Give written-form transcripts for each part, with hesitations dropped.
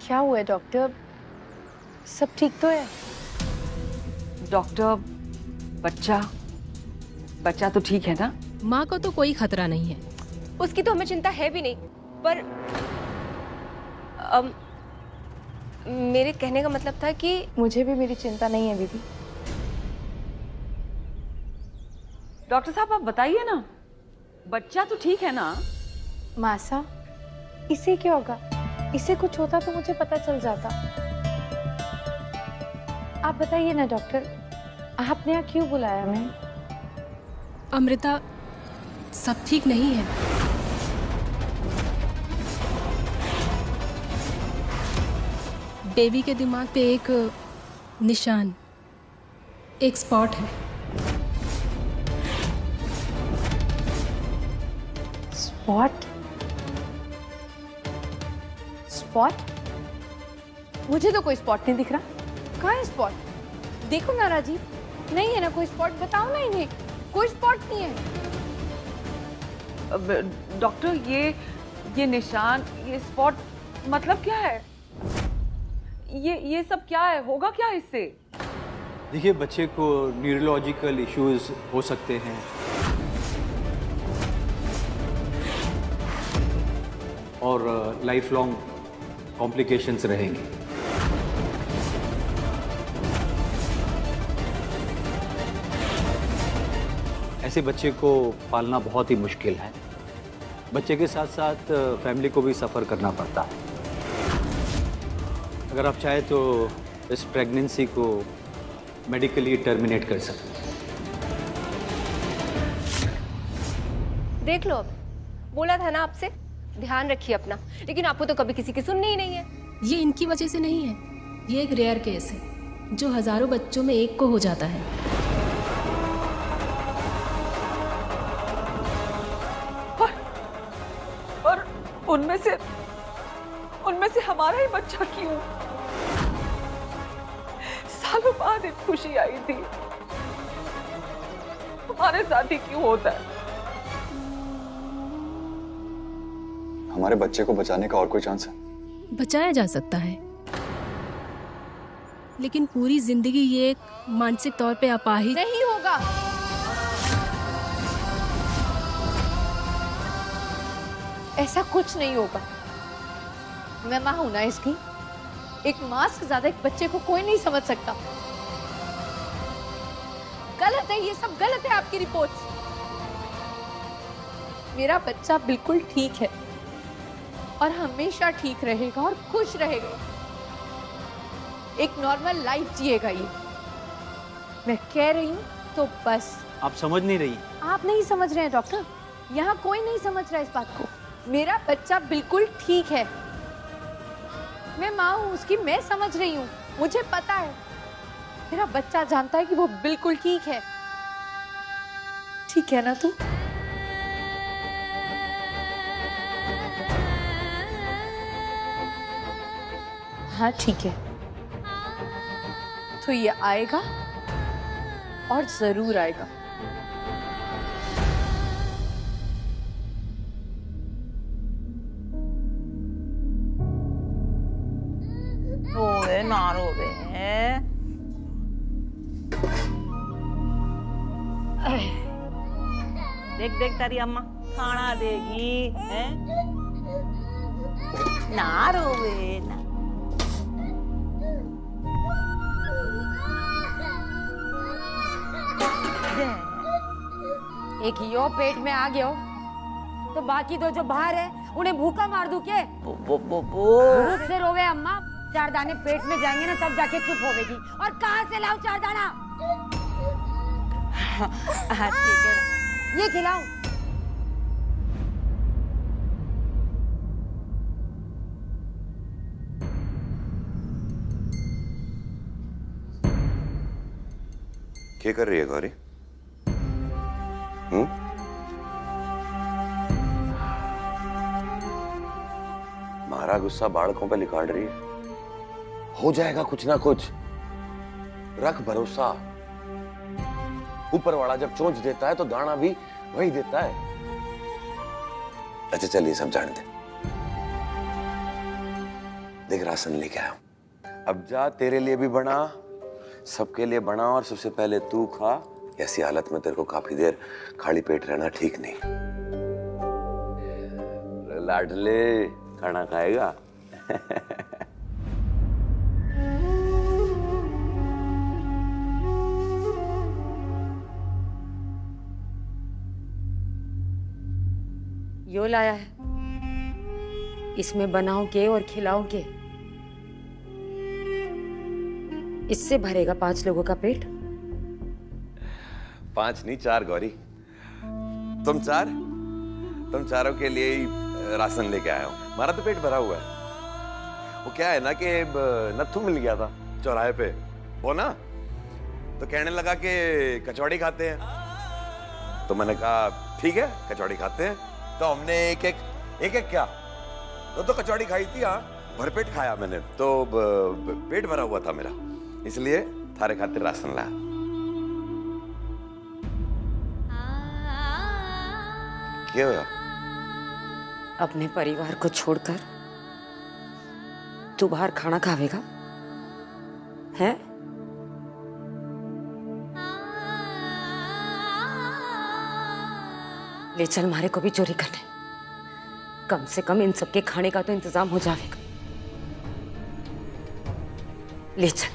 क्या हुआ है डॉक्टर? सब ठीक तो है? डॉक्टर, बच्चा तो ठीक है ना? माँ को तो कोई खतरा नहीं है। उसकी तो हमें चिंता है भी नहीं, पर मेरे कहने का मतलब था कि मुझे भी मेरी चिंता नहीं है दीदी। डॉक्टर साहब आप बताइए ना, बच्चा तो ठीक है ना? मासा, इसे क्या होगा? इसे कुछ होता तो मुझे पता चल जाता। आप बताइए ना डॉक्टर, आपने यहाँ क्यों बुलाया हमें? अमृता, सब ठीक नहीं है। बेबी के दिमाग पे एक निशान, एक स्पॉट है। स्पॉट? स्पॉट? मुझे तो कोई स्पॉट नहीं दिख रहा। कहाँ है स्पॉट? देखो ना राजीव, नहीं है ना कोई स्पॉट। बताओ ना इन्हें, कोई स्पॉट नहीं है। डॉक्टर, ये निशान, ये स्पॉट मतलब क्या है? ये सब क्या है? होगा क्या इससे? देखिए, बच्चे को न्यूरोलॉजिकल इश्यूज हो सकते हैं और लाइफ लॉन्ग कॉम्प्लिकेशंस रहेंगी। ऐसे बच्चे को पालना बहुत ही मुश्किल है। बच्चे के साथ साथ फैमिली को भी सफ़र करना पड़ता है। अगर आप चाहे तो इस प्रेगनेंसी को मेडिकली टर्मिनेट कर सकते हैं। देख लो, अब बोला था ना आपसे, ध्यान रखिए अपना, लेकिन आपको तो कभी किसी की सुननी ही नहीं है। ये इनकी वजह से नहीं है, ये एक रेयर केस है जो हजारों बच्चों में एक को हो जाता है। और उनमें से हमारा ही बच्चा क्यों? सालों बाद एक खुशी आई थी, हमारे साथ ही क्यों होता है? हमारे बच्चे को बचाने का और कोई चांस है? बचाया जा सकता है, लेकिन पूरी जिंदगी ये एक मानसिक तौर पे अपाहिज नहीं होगा। ऐसा कुछ नहीं होगा। मैं माँ हूं ना इसकी। एक माँ से ज्यादा एक बच्चे को कोई नहीं समझ सकता। गलत है, ये सब गलत है आपकी रिपोर्ट्स। मेरा बच्चा बिल्कुल ठीक है और हमेशा ठीक रहेगा और खुश रहेगा। एक नॉर्मल लाइफ जिएगा ये। मैं कह रही हूँ तो बस। आप समझ नहीं रही। आप नहीं समझ रहे हैं डॉक्टर, यहाँ कोई नहीं समझ रहा है इस बात को। मेरा बच्चा बिल्कुल ठीक है। मैं माँ हूँ उसकी, मैं समझ रही हूँ, मुझे पता है। मेरा बच्चा जानता है कि वो बिल्कुल ठीक है। ठीक है ना तू? हाँ ठीक है। तो ये आएगा और जरूर आएगा। रोवे ना रोवे। देख देख तारी अम्मा खाना देगी है? ना रोवे ना। एक यो पेट में आ गयो तो बाकी दो जो बाहर है उन्हें भूखा मार दूं के? भूख से रोवे अम्मा, 4 दाने पेट में जाएंगे ना तब जाके चुप होवेगी। और कहाँ से लाऊं 4 दाना? ठीक है, ये खिलाऊं? क्या कर रही है गौरी? मारा गुस्सा बालकों पे निकाल रही है। हो जाएगा कुछ ना कुछ, रख भरोसा। ऊपर वाला जब चोंच देता है तो दाना भी वही देता है। अच्छा चलिए सब जान दे। देख राशन लेके आया हूं। अब जा, तेरे लिए भी बना, सबके लिए बना, और सबसे पहले तू खा। ऐसी हालत में तेरे को काफी देर खाली पेट रहना ठीक नहीं। लाडले खाना खाएगा? यो लाया है, इसमें बनाओगे और खिलाओगे। इससे भरेगा 5 लोगों का पेट। 5 नहीं 4 गौरी। तुम चारों के लिए ही राशन लेके आया हूं। हमारा तो पेट भरा हुआ है। वो क्या है ना कि नत्थू मिल गया था चौराहे पे, वो ना तो कहने लगा कि कचौड़ी खाते हैं। तो मैंने कहा ठीक है कचौड़ी खाते हैं। तो हमने एक एक क्या तो कचौड़ी खाई थी। हाँ, भरपेट खाया मैंने, तो पेट भरा हुआ था मेरा, इसलिए थारे खातिर राशन लाया। क्या हुआ? अपने परिवार को छोड़कर तू बाहर खाना खावेगा है? ले चल, मारे को भी चोरी करने। कम से कम इन सबके खाने का तो इंतजाम हो जाएगा। ले चल।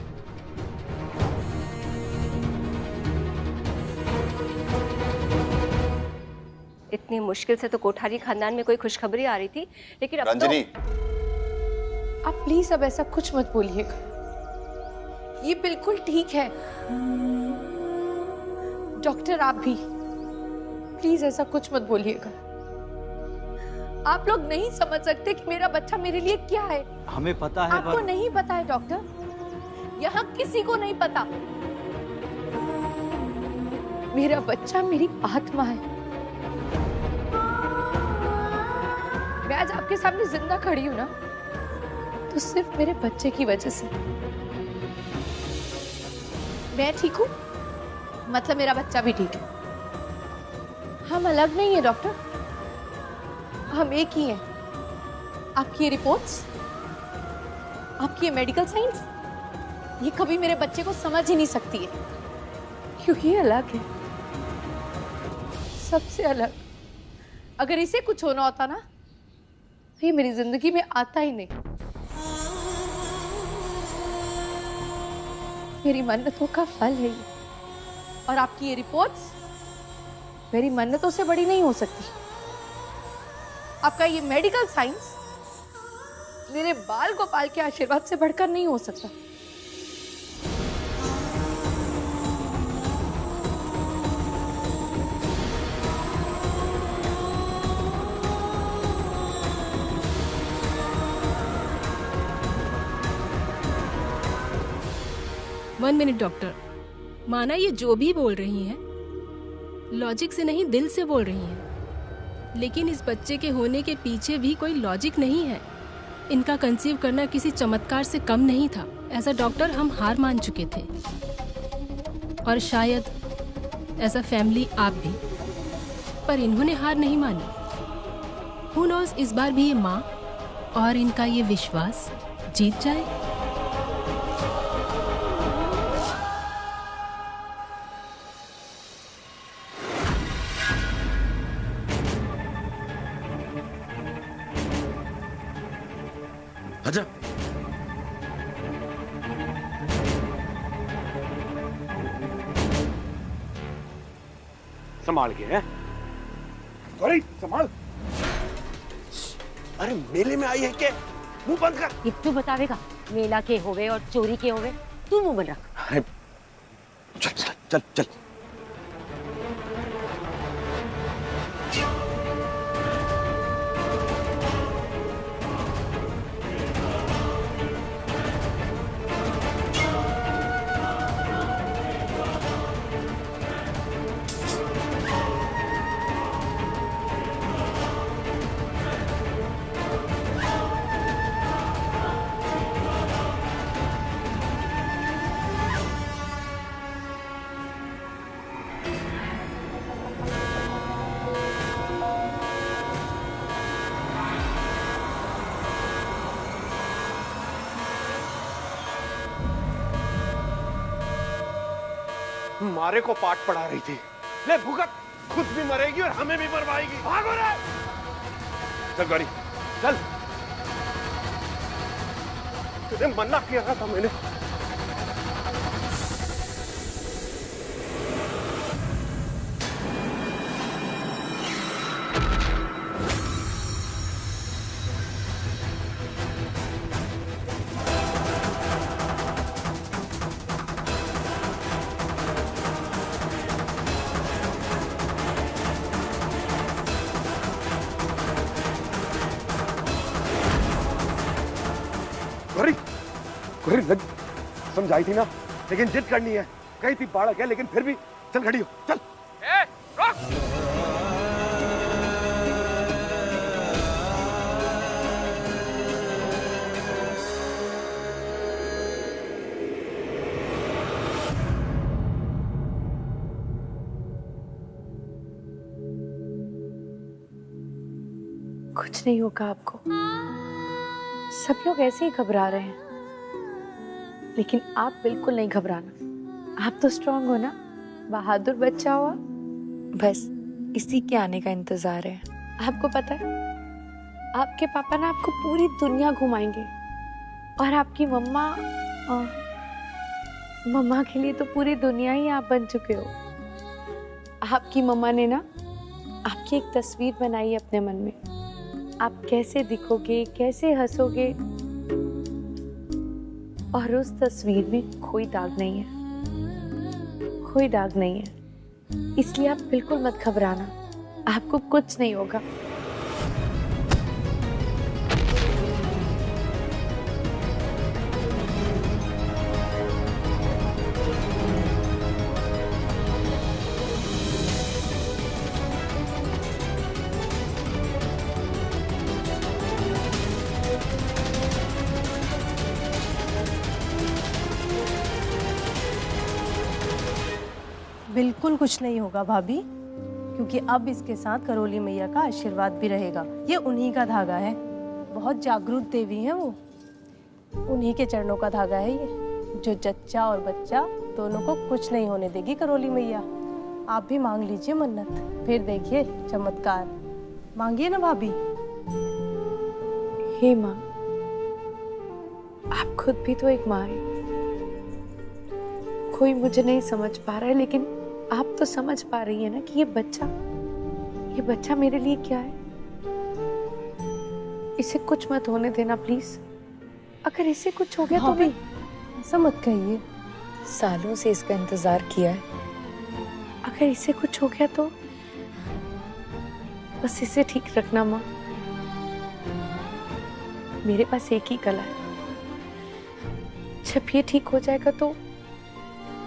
इतनी मुश्किल से तो कोठारी खानदान में कोई खुशखबरी आ रही थी, लेकिन अब रंजनी, आप प्लीज अब ऐसा कुछ मत बोलिएगा। ये बिल्कुल ठीक है। डॉक्टर आप भी प्लीज ऐसा कुछ मत बोलिएगा। आप लोग नहीं समझ सकते कि मेरा बच्चा मेरे लिए क्या है। हमें पता है आपको नहीं पता है डॉक्टर, यहाँ किसी को नहीं पता। मेरा बच्चा मेरी आत्मा है। मैं आज आपके सामने जिंदा खड़ी हूं ना, तो सिर्फ मेरे बच्चे की वजह से। मैं ठीक हूं, मतलब मेरा बच्चा भी ठीक है। हम अलग नहीं है डॉक्टर, हम एक ही हैं। आपकी ये रिपोर्ट्स, आपकी ये मेडिकल साइंस, ये कभी मेरे बच्चे को समझ ही नहीं सकती है, क्योंकि ये अलग है, सबसे अलग। अगर इसे कुछ होना होता ना, तो ये मेरी जिंदगी में आता ही नहीं। मेरी मन्नतों का फल है ये, और आपकी ये रिपोर्ट्स मेरी मन्नतों से बड़ी नहीं हो सकती। आपका ये मेडिकल साइंस मेरे बाल गोपाल के आशीर्वाद से बढ़कर नहीं हो सकता। वन मिनट डॉक्टर, माना ये जो भी बोल रही हैं लॉजिक से नहीं दिल से बोल रही हैं, लेकिन इस बच्चे के होने के पीछे भी कोई लॉजिक नहीं है। इनका कंसीव करना किसी चमत्कार से कम नहीं था। एज अ डॉक्टर हम हार मान चुके थे, और शायद एज अ फैमिली आप भी, पर इन्होंने हार नहीं मानी। हू नोज़ इस बार भी ये माँ और इनका ये विश्वास जीत जाए। अच्छा, संभाल के है। गौरी संभाल। अरे मेले में आई है के, मुंह बंद कर। ये तू बतावेगा, मेला के होवे और चोरी के होवे, तू मुंह बंद रख। अरे चल चल चल चल। मारे को पाठ पढ़ा रही थी। ले भुगत, खुद भी मरेगी और हमें भी मरवाएगी। भागो रे! चल गौरी, चल। तुझे मना किया था मैंने। गौरी लग समझाई थी ना, लेकिन जिद करनी है। कही थी बाढ़ है, लेकिन फिर भी चल खड़ी हो, चल। रोक! कुछ नहीं होगा आपको। सब लोग ऐसे ही घबरा रहे हैं, लेकिन आप बिल्कुल नहीं घबराना। आप तो स्ट्रांग हो ना, बहादुर बच्चा हो। बस इसी के आने का इंतजार है। आपको पता है, आपके पापा ना आपको पूरी दुनिया घुमाएंगे, और आपकी मम्मा मम्मा के लिए तो पूरी दुनिया ही आप बन चुके हो। आपकी मम्मा ने ना आपकी एक तस्वीर बनाई है अपने मन में। आप कैसे दिखोगे, कैसे हंसोगे, और उस तस्वीर में कोई दाग नहीं है, कोई दाग नहीं है। इसलिए आप बिल्कुल मत घबराना, आपको कुछ नहीं होगा। बिल्कुल कुछ नहीं होगा भाभी, क्योंकि अब इसके साथ करोली मैया का आशीर्वाद भी रहेगा। ये उन्हीं का धागा है, बहुत जागरूक देवी है वो। उन्हीं के चरणों का धागा है ये, जो जच्चा और बच्चा दोनों को कुछ नहीं होने देगी करोली मैया। आप भी मांग लीजिए मन्नत, फिर देखिए चमत्कार। मांगिए ना भाभी। हे माँ, आप खुद भी तो एक माँ है। कोई मुझे नहीं समझ पा रहा है, लेकिन आप तो समझ पा रही है ना कि ये बच्चा मेरे लिए क्या है। इसे कुछ मत होने देना प्लीज। अगर इसे कुछ हो गया तो भी। ऐसा मत कहिए, सालों से इसका इंतजार किया है। अगर इसे कुछ हो गया तो बस इसे ठीक रखना माँ। मेरे पास एक ही कला है, जब ये ठीक हो जाएगा तो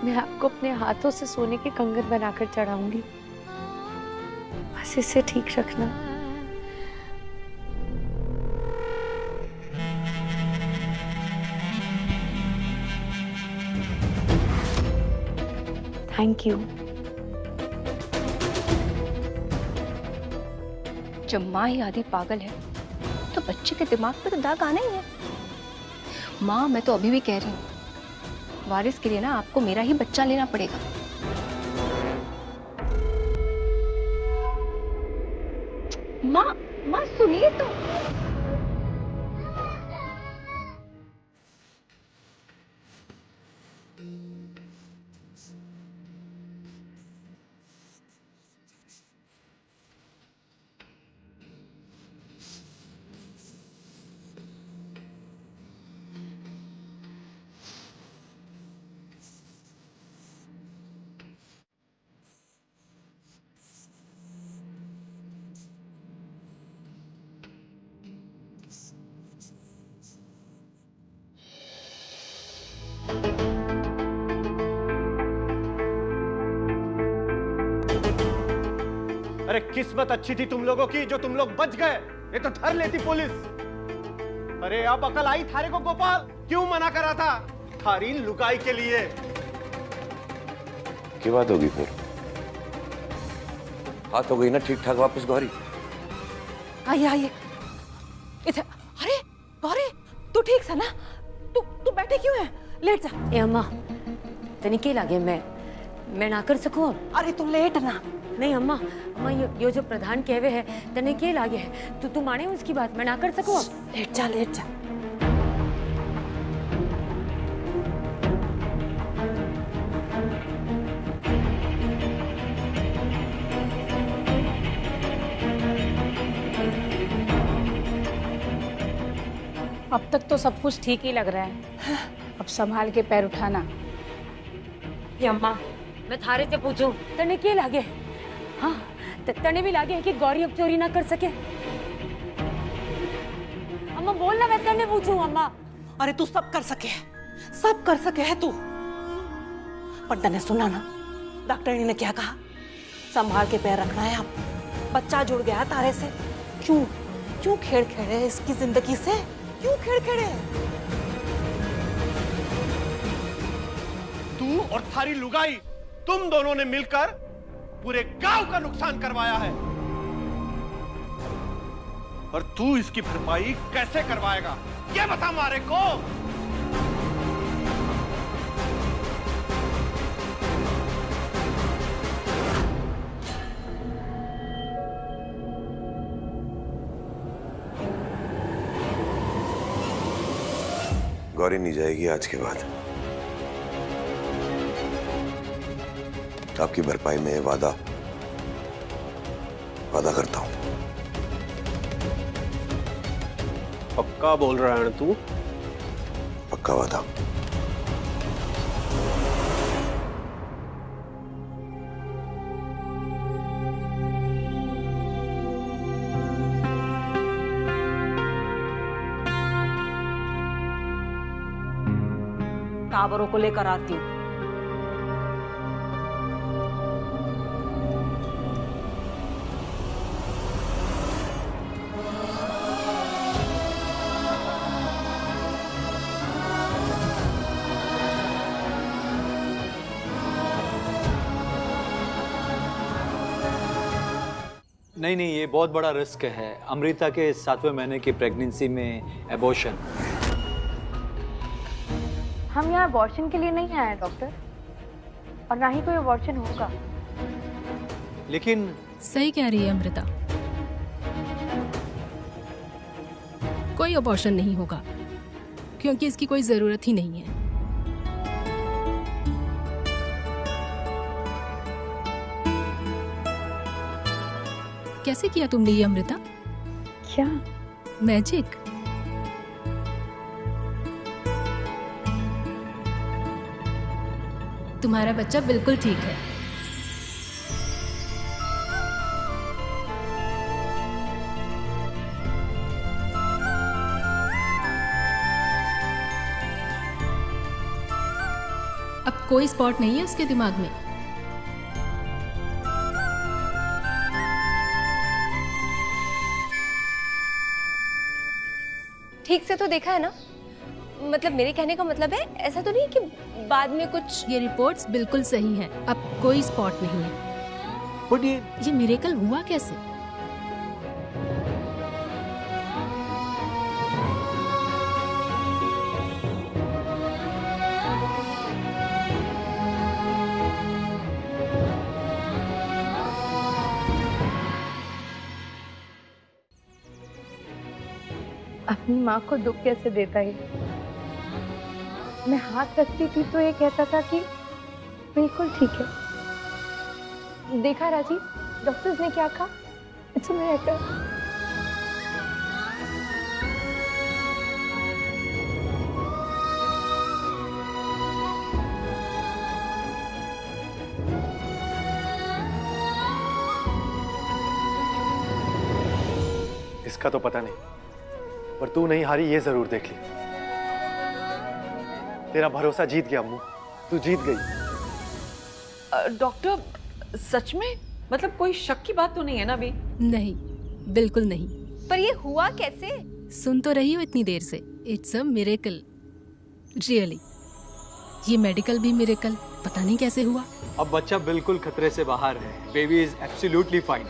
मैं आपको अपने हाथों से सोने के कंगन बनाकर चढ़ाऊंगी। बस इसे ठीक रखना। Thank you. जब माँ ही आधी पागल है तो बच्चे के दिमाग पे तो दाग आना ही है। माँ, मैं तो अभी भी कह रही हूँ, वारिस के लिए ना आपको मेरा ही बच्चा लेना पड़ेगा। माँ सुनिए तो। अरे किस्मत अच्छी थी तुम लोगों की जो तुम लोग बच गए, ये तो धर लेती पुलिस। अरे अब अकल आई थारे को गोपाल, क्यों मना करा था? थारी लुगाई के लिए। क्या बात होगी फिर? बात हो गई ना ठीक ठाक वापस गौरी? आइए आइए इधर। अरे गौरी, तू ठीक सा ना? तू बैठे क्यों है? लेट जा। ए अम्मा, तनी के लागे मैं मैं ना कर सकूं अब? अरे तू लेट ना। नहीं अम्मा, अम्मा यो जो प्रधान कहवे है तने के लागे है, तू माने उसकी बात, मैं ना कर सकूं अब? लेट जा लेट जा। अब तक तो सब कुछ ठीक ही लग रहा है, अब संभाल के पैर उठाना। ये अम्मा, मैं थारे से पूछूं तने के लागे? हाँ, तने भी लागे है कि गौरी अब चोरी ना कर सके? अम्मा बोल ना, मैं तने पूछूं अम्मा। अरे तू सब कर सके है तू। पर तने सुना ना डॉक्टरनी ने क्या कहा? संभाल के पैर रखना है। अब बच्चा जुड़ गया तारे से। क्यों खेड़ खेड़े इसकी जिंदगी से? क्यों खेड़ खेड़े? तू और थारी लुगाई, तुम दोनों ने मिलकर पूरे गांव का नुकसान करवाया है, और तू इसकी भरपाई कैसे करवाएगा ये बता मारे को। गौरी नहीं जाएगी आज के बाद। आपकी भरपाई में वादा करता हूं। पक्का बोल रहा है तू? पक्का वादा। टावरों को लेकर आती हूँ। नहीं, ये बहुत बड़ा रिस्क है। अमृता के 7वें महीने की प्रेगनेंसी में एबॉर्शन। हम यहाँ अबॉर्शन के लिए नहीं आए हैं डॉक्टर, और ना ही कोई अबॉर्शन होगा। लेकिन सही कह रही है अमृता, कोई अबॉर्शन नहीं होगा क्योंकि इसकी कोई जरूरत ही नहीं है। कैसे किया तुमने ये अमृता? क्या मैजिक? तुम्हारा बच्चा बिल्कुल ठीक है। अब कोई स्पॉट नहीं है उसके दिमाग में। ठीक से तो देखा है ना? मतलब मेरे कहने का मतलब है ऐसा तो नहीं कि बाद में कुछ। ये रिपोर्ट्स बिल्कुल सही हैं। अब कोई स्पॉट नहीं है। बट ये मिरेकल हुआ कैसे? अपनी माँ को दुख कैसे देता है। मैं हाथ रखती थी तो ये कहता था कि बिल्कुल ठीक है। देखा राजी, डॉक्टर्स ने क्या कहा? It's a miracle. इसका तो पता नहीं, पर तू नहीं हारी ये जरूर देख ली। तेरा भरोसा जीत गया अम्मू, तू जीत गई। डॉक्टर सच में, मतलब कोई शक की बात तो नहीं है ना अभी? नहीं, बिल्कुल नहीं। पर ये हुआ कैसे? सुन तो रही हो इतनी देर से। It's a miracle, really. ये मेडिकल भी मिरेकल, पता नहीं कैसे हुआ। अब बच्चा बिल्कुल खतरे से बाहर है। Baby is absolutely fine.